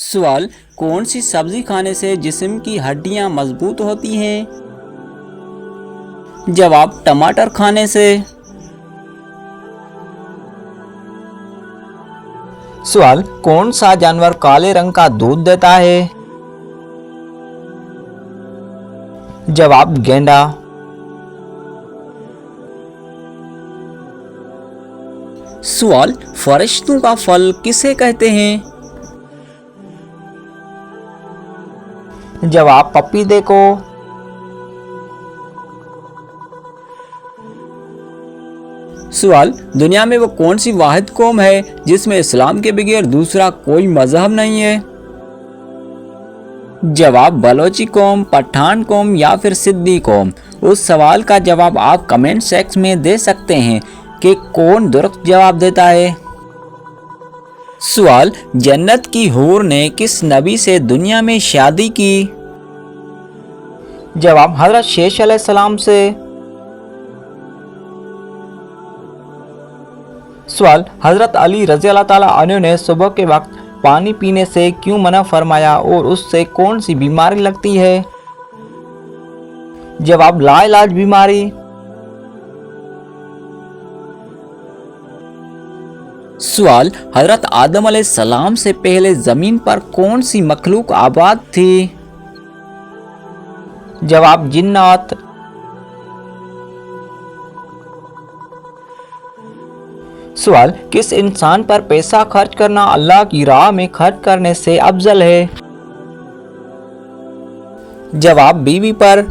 सवाल, कौन सी सब्जी खाने से जिस्म की हड्डियां मजबूत होती हैं? जवाब, टमाटर खाने से। सवाल, कौन सा जानवर काले रंग का दूध देता है? जवाब, गेंडा। सवाल, फरिश्तों का फल किसे कहते हैं? जवाब, पपीते को। सवाल, दुनिया में वो कौन सी वाहिद कौम है जिसमें इस्लाम के बगैर दूसरा कोई मजहब नहीं है? जवाब, बलोची कौम, पठान कौम या फिर सिद्दी कौम। उस सवाल का जवाब आप कमेंट सेक्शन में दे सकते हैं कि कौन दुरुस्त जवाब देता है। सवाल, जन्नत की हूर ने किस नबी से दुनिया में शादी की? जवाब, हजरत शेष अलैहिस्सलाम से। सवाल, हजरत अली रज़ी अल्लाह ताला अन्हु ने सुबह के वक्त पानी पीने से क्यों मना फरमाया और उससे कौन सी बीमारी लगती है? जवाब, लाइलाज बीमारी। सवाल, हजरत आदम अलैहिस्सलाम से पहले जमीन पर कौन सी मखलूक आबाद थी? जवाब, जिन्नात। सवाल, किस इंसान पर पैसा खर्च करना अल्लाह की राह में खर्च करने से अफजल है? जवाब, बीवी पर।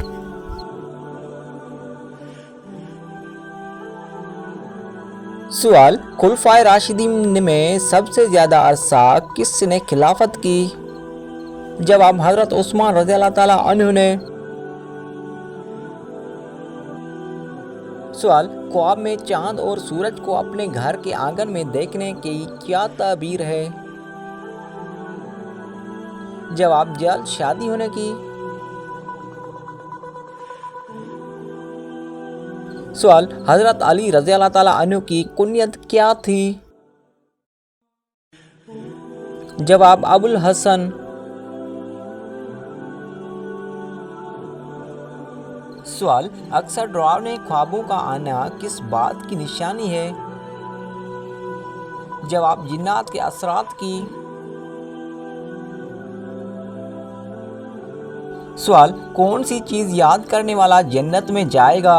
सवाल, खुलफाए राशिदीन में सबसे ज्यादा अरसा किसने खिलाफत की? जवाब, हजरत उस्मान रज़ी अल्लाह ताला अन्हु ने। सवाल, ख्वाब में चांद और सूरज को अपने घर के आंगन में देखने की क्या ताबीर है? जवाब, जल्द शादी होने की। सवाल, हजरत अली रज़ी अल्लाह ताला अन्हु की कुनियत क्या थी? जवाब, अबुल हसन। सवाल, अक्सर डरावने ख्वाबों का आना किस बात की निशानी है? जवाब, जिन्नात के असरात की। सवाल, कौन सी चीज याद करने वाला जन्नत में जाएगा?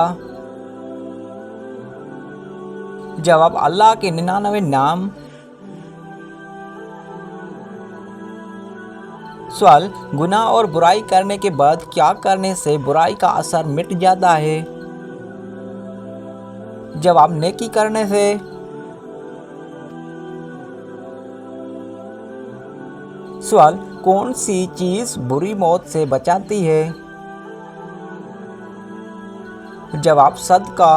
जवाब, अल्लाह के 99 नाम। सवाल, गुनाह और बुराई करने के बाद क्या करने से बुराई का असर मिट जाता है? जवाब, नेकी करने से। सवाल, कौन सी चीज बुरी मौत से बचाती है? जवाब, सदका।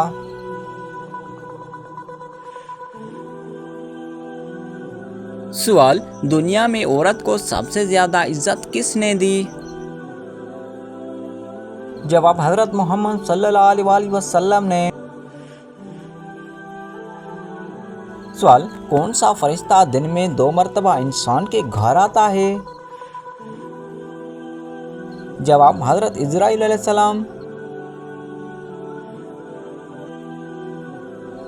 सवाल, दुनिया में औरत को सबसे ज्यादा इज्जत किसने दी? जवाब, हजरत मोहम्मद सल्लल्लाहु अलैहि वसल्लम ने। सवाल, कौन सा फरिश्ता दिन में 2 मरतबा इंसान के घर आता है? जवाब, हजरत इजराइल अलैहिस्सलाम।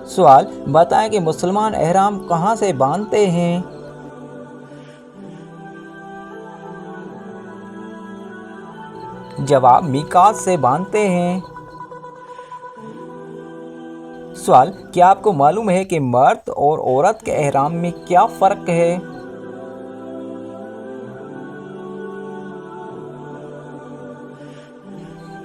सवाल, बताएं कि मुसलमान एहराम कहाँ से बांधते हैं? जवाब, मीकात से बांधते हैं। सवाल, क्या आपको मालूम है कि मर्द और औरत के एहराम में क्या फ़र्क है?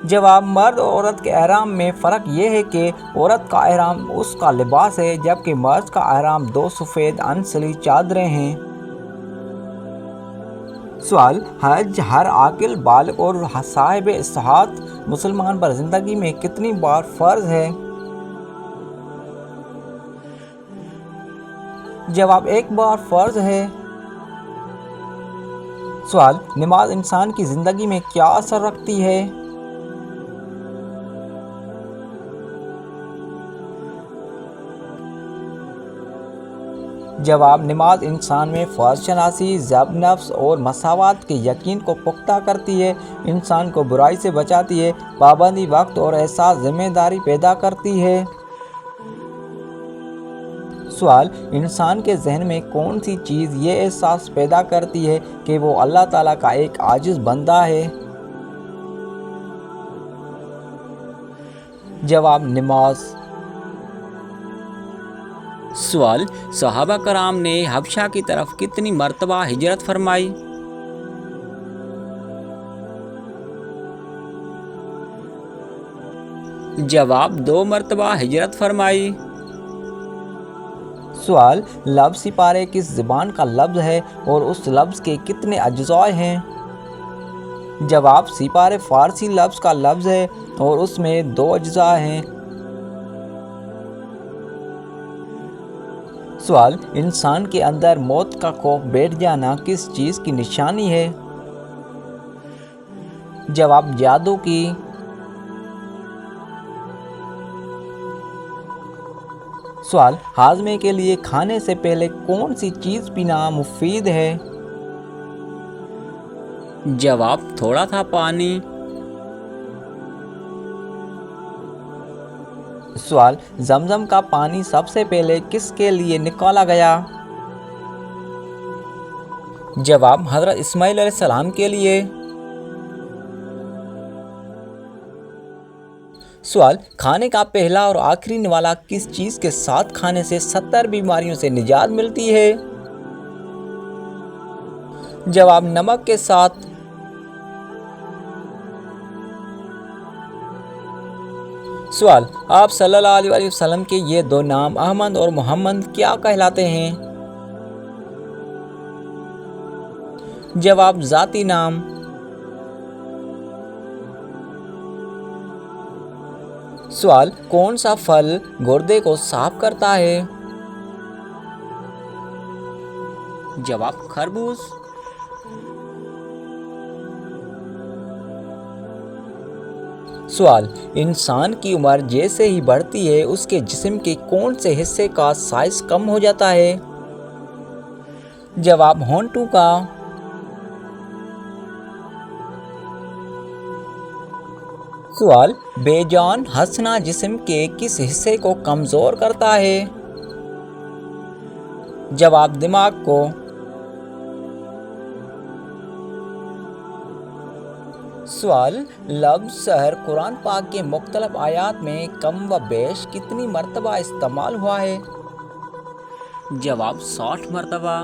जवाब, मर्द और औरत के एहराम में फ़र्क यह है कि औरत का एहराम उसका लिबास है जबकि मर्द का एहराम 2 सफ़ेद अनसली चादरें हैं। सवाल, हज हर आकिल बालिग और साहिब इस्तिहाद मुसलमान पर ज़िंदगी में कितनी बार फ़र्ज है? जवाब, 1 बार फ़र्ज है। सवाल, नमाज इंसान की ज़िंदगी में क्या असर रखती है? जवाब, नमाज इंसान में फ़र्ज शनासी, ज़ब्त नफ्स और मसावत के यकीन को पुख्ता करती है, इंसान को बुराई से बचाती है, पाबंदी वक्त और एहसास जिम्मेदारी पैदा करती है। सवाल, इंसान के जहन में कौन सी चीज़ ये एहसास पैदा करती है कि वो अल्लाह ताला का एक आजिज़ बंदा है? जवाब, नमाज। सवाल, सहाबा कराम ने हबशा की तरफ कितनी मरतबा हिजरत फरमाई? जवाब, 2 मरतबा हिजरत फरमाई। सवाल, लफ्ज़ सिपारे किस ज़बान का लफ्ज़ है और उस लफ्ज़ के कितने अज्ज़ा हैं? जवाब, सिपारे फ़ारसी लफ्ज़ का लफ्ज़ है और उसमें 2 अज्ज़ा हैं। सवाल, इंसान के अंदर मौत का खौफ बैठ जाना किस चीज़ की निशानी है? जवाब, जादू की। सवाल, हाजमे के लिए खाने से पहले कौन सी चीज़ पीना मुफीद है? जवाब, थोड़ा था पानी। सवाल, जमजम का पानी सबसे पहले किसके लिए निकाला गया? जवाब, हज़रत इस्माइल अलैहिस्सलाम के लिए। सवाल, खाने का पहला और आखिरी निवाला किस चीज़ के साथ खाने से 70 बीमारियों से निजात मिलती है? जवाब, नमक के साथ। सवाल, आप सल्लल्लाहु अलैहि वसल्लम के ये 2 नाम अहमद और मोहम्मद क्या कहलाते हैं? जवाब, ज़ाती नाम। सवाल, कौन सा फल गुर्दे को साफ करता है? जवाब, खरबूज। सवाल, इंसान की उम्र जैसे ही बढ़ती है उसके जिस्म के कौन से हिस्से का साइज कम हो जाता है? जवाब, होंठों का। सवाल, बेजान हंसना जिस्म के किस हिस्से को कमज़ोर करता है? जवाब, दिमाग को। सवाल, लफ्ज़ सहर कुरान पाक के मुख्तलिफ आयात में कम व बेश कितनी मरतबा इस्तेमाल हुआ है? जवाब, 60 मरतबा।